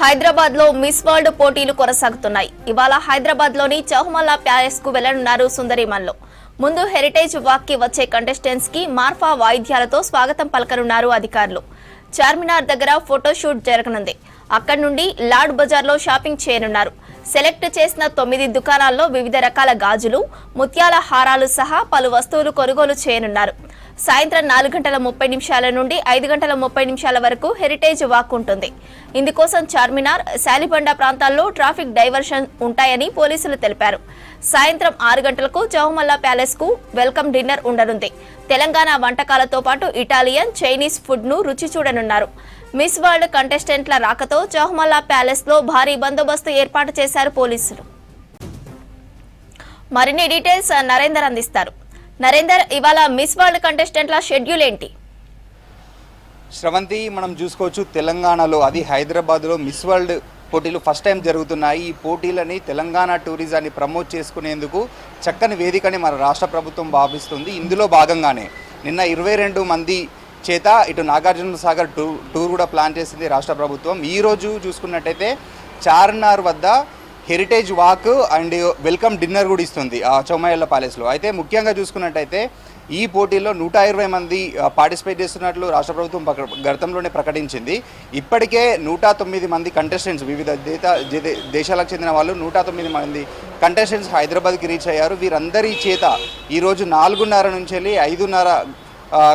హైదరాబాద్ లో miss world పోటీలు కొనసాగుతున్నాయి. ఇవాళ హైదరాబాద్ లోని చౌహమల్లా ప్యాలెస్ కు వెళ్లనున్నారు సుందరిమన్లు. ముందు హెరిటేజ్ వాక్ కి వచ్చే కంటెస్టెంట్స్ కి మార్ఫా వాయిద్యాలతో స్వాగతం పలకనున్నారు అధికారులు. చార్మినార్ దగ్గర ఫోటోషూట్ జరగనుంది. అక్కడి నుండి లాడ్ బజార్ లో షాపింగ్ చేయనున్నారు. సెలెక్ట్ చేసిన 9 దుకాణాల్లో వివిధ రకాల గాజులు, ముత్యాల హారాలు సహా పలు వస్తువులు కొనుగోలు చేయనున్నారు. సాయంత్రం 4:30 నుండి 5:30 వరకు హెరిటేజ్ వాక్ ఉంటుంది. ఇందుకోసం చార్మినార్, శాలిబండ ప్రాంతాల్లో ట్రాఫిక్ డైవర్షన్ ఉంటాయని పోలీసులు తెలిపారు. సాయంత్రం 6 గంటలకు చౌహమల్లా ప్యాలెస్ కు వెల్కమ్ డిన్నర్ ఉండనుంది. తెలంగాణ వంటకాలతో పాటు ఇటాలియన్, చైనీస్ ఫుడ్ ను రుచి చూడనున్నారు. మిస్ వరల్డ్ కంటెస్టెంట్ల రాకతో చౌహమల్లా ప్యాలెస్ లో భారీ బందోబస్తు ఏర్పాటు చేశారు పోలీసులు. మరిన్ని డీటెయిల్స్ నరేందర్ అందిస్తారు. నరేందర్, ఇవాళ మిస్ వరల్డ్ కంటెస్టెంట్ల షెడ్యూల్ ఏంటి? శ్రవంతి, మనం చూసుకోవచ్చు తెలంగాణలో, అది హైదరాబాద్లో మిస్ వరల్డ్ పోటీలు ఫస్ట్ టైం జరుగుతున్నాయి. ఈ పోటీలని తెలంగాణ టూరిజాన్ని ప్రమోట్ చేసుకునేందుకు చక్కని వేదికని మన రాష్ట్ర ప్రభుత్వం భావిస్తుంది. ఇందులో భాగంగానే నిన్న 22 మంది చేత ఇటు నాగార్జున సాగర్ టూర్ కూడా ప్లాన్ చేసింది రాష్ట్ర ప్రభుత్వం. ఈరోజు చూసుకున్నట్టయితే చార్మినార్ వద్ద heritage walk and welcome dinner కూడా ఇస్తుంది ఆ చౌమయ్యల ప్యాలెస్లో. అయితే ముఖ్యంగా చూసుకున్నట్టయితే ఈ పోటీల్లో 120 మంది పార్టిసిపేట్ చేస్తున్నట్లు రాష్ట్ర ప్రభుత్వం గతంలోనే ప్రకటించింది. ఇప్పటికే 109 మంది కంటెస్టెంట్స్, వివిధ దేశాలకు చెందిన వాళ్ళు 109 మంది కంటెస్టెంట్స్ హైదరాబాద్కి రీచ్ అయ్యారు. వీరందరి చేత ఈరోజు 4:30 నుంచి వెళ్ళి 5:30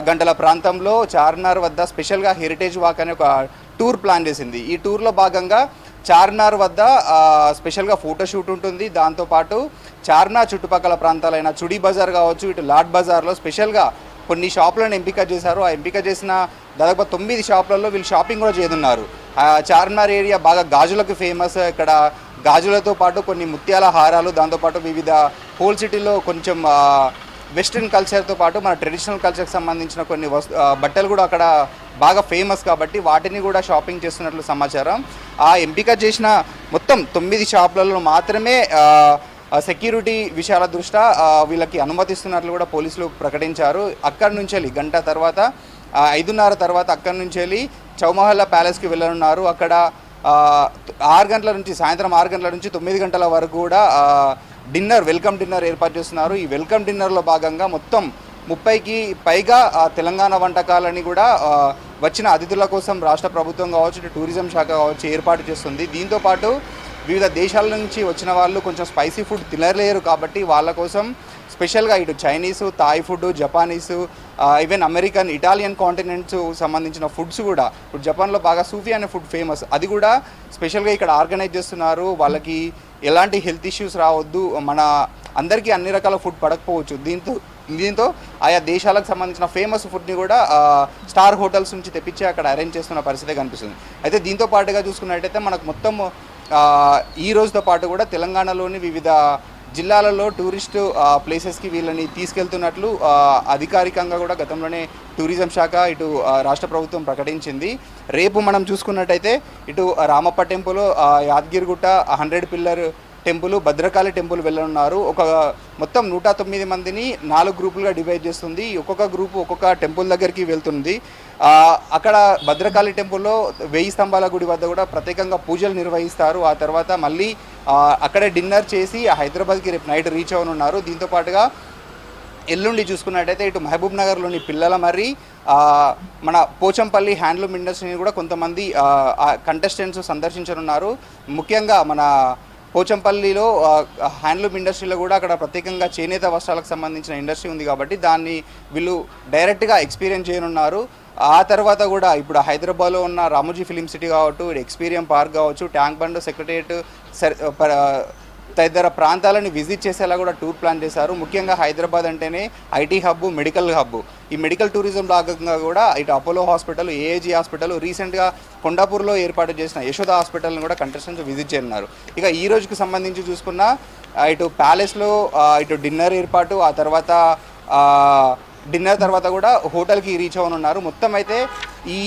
గంటల ప్రాంతంలో చార్మినార్ వద్ద స్పెషల్గా హెరిటేజ్ వాక్ అనే ఒక టూర్ ప్లాన్ చేసింది. ఈ టూర్లో భాగంగా చార్మినార్ వద్ద స్పెషల్గా ఫోటోషూట్ ఉంటుంది. దాంతోపాటు చార్మినార్ చుట్టుపక్కల ప్రాంతాలైన చుడి బజార్ కావచ్చు, ఇటు లాడ్ బజార్లో స్పెషల్గా కొన్ని షాపులను ఎంపిక చేశారు. ఆ ఎంపిక చేసిన దాదాపు 9 షాపులలో వీళ్ళు షాపింగ్ కూడా చేయనున్నారు. చార్మినార్ ఏరియా బాగా గాజులకు ఫేమస్. ఇక్కడ గాజులతో పాటు కొన్ని ముత్యాల హారాలు, దాంతోపాటు వివిధ హోల్ సిటీలో కొంచెం వెస్ట్రన్ కల్చర్తో పాటు మన ట్రెడిషనల్ కల్చర్కి సంబంధించిన కొన్ని బట్టలు కూడా అక్కడ బాగా ఫేమస్ కాబట్టి వాటిని కూడా షాపింగ్ చేస్తున్నట్లు సమాచారం. ఆ ఎంపిక చేసిన మొత్తం 9 షాపులలో మాత్రమే సెక్యూరిటీ విషయాల దృష్ట్యా వీళ్ళకి అనుమతిస్తున్నట్లు కూడా పోలీసులు ప్రకటించారు. అక్కడి నుంచి వెళ్ళి గంట తర్వాత 5:30 తర్వాత అక్కడి నుంచి వెళ్ళి చౌమహల్లా ప్యాలెస్కి వెళ్ళనున్నారు. అక్కడ 6 గంటల నుంచి సాయంత్రం 6 గంటల నుంచి 9 గంటల వరకు కూడా డిన్నర్, వెల్కమ్ డిన్నర్ ఏర్పాటు చేస్తున్నారు. ఈ వెల్కమ్ డిన్నర్లో భాగంగా మొత్తం 30కి పైగా తెలంగాణ వంటకాలని కూడా వచ్చిన అతిథుల కోసం రాష్ట్ర ప్రభుత్వం కావచ్చు, ఇటు టూరిజం శాఖ కావచ్చు ఏర్పాటు చేస్తుంది. దీంతోపాటు వివిధ దేశాల నుంచి వచ్చిన వాళ్ళు కొంచెం స్పైసీ ఫుడ్ తినలేరు కాబట్టి వాళ్ళ కోసం స్పెషల్గా ఇటు Chinese, Thai food, Japanese, even American, Italian continents సంబంధించిన ఫుడ్స్ కూడా, ఇప్పుడు జపాన్లో బాగా సూఫీ అనే ఫుడ్ ఫేమస్, అది కూడా స్పెషల్గా ఇక్కడ ఆర్గనైజ్ చేస్తున్నారు. వాళ్ళకి ఎలాంటి హెల్త్ ఇష్యూస్ రావద్దు, మన అందరికీ అన్ని రకాల ఫుడ్ పడకపోవచ్చు. దీంతో ఆయా దేశాలకు సంబంధించిన ఫేమస్ ఫుడ్ని కూడా స్టార్ హోటల్స్ నుంచి తెప్పించి అక్కడ అరేంజ్ చేస్తున్న పరిస్థితి కనిపిస్తుంది. అయితే దీంతో పాటుగా చూసుకున్నట్టయితే మనకు మొత్తం ఈ రోజుతో పాటు కూడా తెలంగాణలోని వివిధ జిల్లాలలో టూరిస్టు ప్లేసెస్కి వీళ్ళని తీసుకెళ్తున్నట్లు అధికారికంగా కూడా గతంలోనే టూరిజం శాఖ ఇటు రాష్ట్ర ప్రభుత్వం ప్రకటించింది. రేపు మనం చూసుకున్నట్టయితే ఇటు Ramappa temple, Yadagirigutta 100 pillar temple, Bhadrakali temple వెళ్ళనున్నారు. మొత్తం 109 మందిని 4 గ్రూపులుగా డివైడ్ చేస్తుంది. ఒక్కొక్క గ్రూపు ఒక్కొక్క టెంపుల్ దగ్గరికి వెళ్తుంది. అక్కడ భద్రకాళి టెంపుల్లో 1000 స్తంభాల గుడి వద్ద కూడా ప్రత్యేకంగా పూజలు నిర్వహిస్తారు. ఆ తర్వాత మళ్ళీ అక్కడే డిన్నర్ చేసి హైదరాబాద్కి రేపు నైట్ రీచ్ అవనున్నారు. దీంతో పాటుగా ఎల్లుండి చూసుకున్నట్టయితే ఇటు మహబూబ్ నగర్లోని పిల్లల మర్రి, మన పోచంపల్లి హ్యాండ్లూమ్ ఇండస్ట్రీని కూడా కొంతమంది కంటెస్టెంట్స్ సందర్శించనున్నారు. ముఖ్యంగా మన పోచంపల్లిలో హ్యాండ్లూమ్ ఇండస్ట్రీలో కూడా అక్కడ ప్రత్యేకంగా చేనేత వస్త్రాలకు సంబంధించిన ఇండస్ట్రీ ఉంది కాబట్టి దాన్ని వీళ్ళు డైరెక్ట్గా ఎక్స్పీరియన్స్ చేయనున్నారు. ఆ తర్వాత కూడా ఇప్పుడు హైదరాబాద్లో ఉన్న రామోజీ ఫిలిం సిటీ కావచ్చు, ఎక్స్పీరియం పార్క్ కావచ్చు, ట్యాంక్ బండ్, సెక్రటేరియట్ తదితర ప్రాంతాలని విజిట్ చేసేలా కూడా టూర్ ప్లాన్ చేశారు. ముఖ్యంగా హైదరాబాద్ అంటేనే ఐటీ హబ్, మెడికల్ హబ్. ఈ మెడికల్ టూరిజం భాగంగా కూడా ఇటు అపోలో హాస్పిటల్, ఏఏజీ హాస్పిటల్, రీసెంట్గా కొండాపూర్లో ఏర్పాటు చేసిన యశోద హాస్పిటల్ని కూడా కంటెస్టెంట్స్ విజిట్ చేయనున్నారు. ఇక ఈ రోజుకి సంబంధించి చూసుకున్న ఇటు ప్యాలెస్లో ఇటు డిన్నర్ ఏర్పాటు, ఆ తర్వాత డిన్నర్ తర్వాత కూడా హోటల్కి రీచ్ అవనున్నారు. మొత్తం అయితే ఈ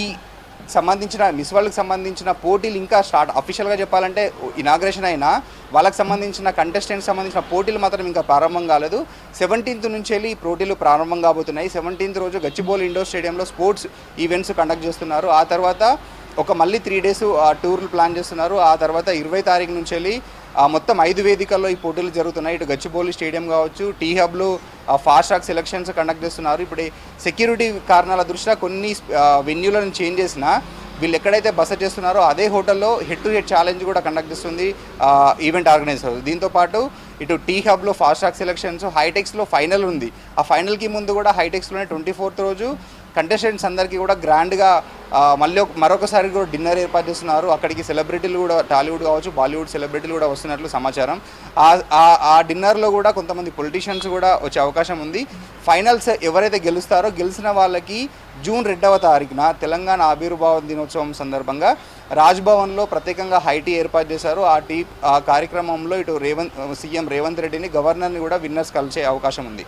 సంబంధించిన మిస్ వరల్డ్కి సంబంధించిన పోటీలు ఇంకా స్టార్ట్, అఫీషియల్గా చెప్పాలంటే ఇనాగ్రేషన్ అయినా వాళ్ళకి సంబంధించిన కంటెస్టెంట్స్ సంబంధించిన పోటీలు మాత్రం ఇంకా ప్రారంభం కాలేదు. 17th నుంచి వెళ్ళి ఈ పోటీలు ప్రారంభం కాబోతున్నాయి. 17th రోజు గచ్చిబౌలి ఇండోర్ స్టేడియంలో స్పోర్ట్స్ ఈవెంట్స్ కండక్ట్ చేస్తున్నారు. ఆ తర్వాత ఒక మళ్ళీ 3 డేస్ టూర్లు ప్లాన్ చేస్తున్నారు. ఆ తర్వాత 20 తారీఖు నుంచి వెళ్ళి మొత్తం 5 వేదికల్లో ఈ పోటీలు జరుగుతున్నాయి. ఇటు గచ్చిబౌలి స్టేడియం కావచ్చు, టీ హబ్లో ఫాస్ట్ ట్రాక్ సెలక్షన్స్ కండక్ట్ చేస్తున్నారు. ఇప్పుడు సెక్యూరిటీ కారణాల దృష్ట్యా కొన్ని వెన్యూలను చేంజ్ చేసినా వీళ్ళు ఎక్కడైతే బస చేస్తున్నారో అదే హోటల్లో హెడ్ టు హెడ్ ఛాలెంజ్ కూడా కండక్ట్ చేస్తుంది ఈవెంట్ ఆర్గనైజర్. దీంతోపాటు ఇటు టీ హబ్లో ఫాస్ట్ ట్రాక్ సెలక్షన్స్, హైటెక్స్లో ఫైనల్ ఉంది. ఆ ఫైనల్కి ముందు కూడా హైటెక్స్లోనే 24th రోజు కంటెస్టెంట్స్ అందరికీ కూడా గ్రాండ్గా మరొకసారి కూడా డిన్నర్ ఏర్పాటు చేస్తున్నారు. అక్కడికి సెలబ్రిటీలు కూడా టాలీవుడ్ కావచ్చు, బాలీవుడ్ సెలబ్రిటీలు కూడా వస్తున్నట్లు సమాచారం. ఆ డిన్నర్లో కూడా కొంతమంది పొలిటీషియన్స్ కూడా వచ్చే అవకాశం ఉంది. ఫైనల్స్ ఎవరైతే గెలిచిన వాళ్ళకి జూన్ 2వ తారీఖున తెలంగాణ ఆవిర్భావ దినోత్సవం సందర్భంగా రాజ్భవన్లో ప్రత్యేకంగా హైటీ ఏర్పాటు చేశారు. ఆ కార్యక్రమంలో ఇటు సీఎం రేవంత్ రెడ్డిని, గవర్నర్ని కూడా విన్నర్స్ కలిసే అవకాశం ఉంది.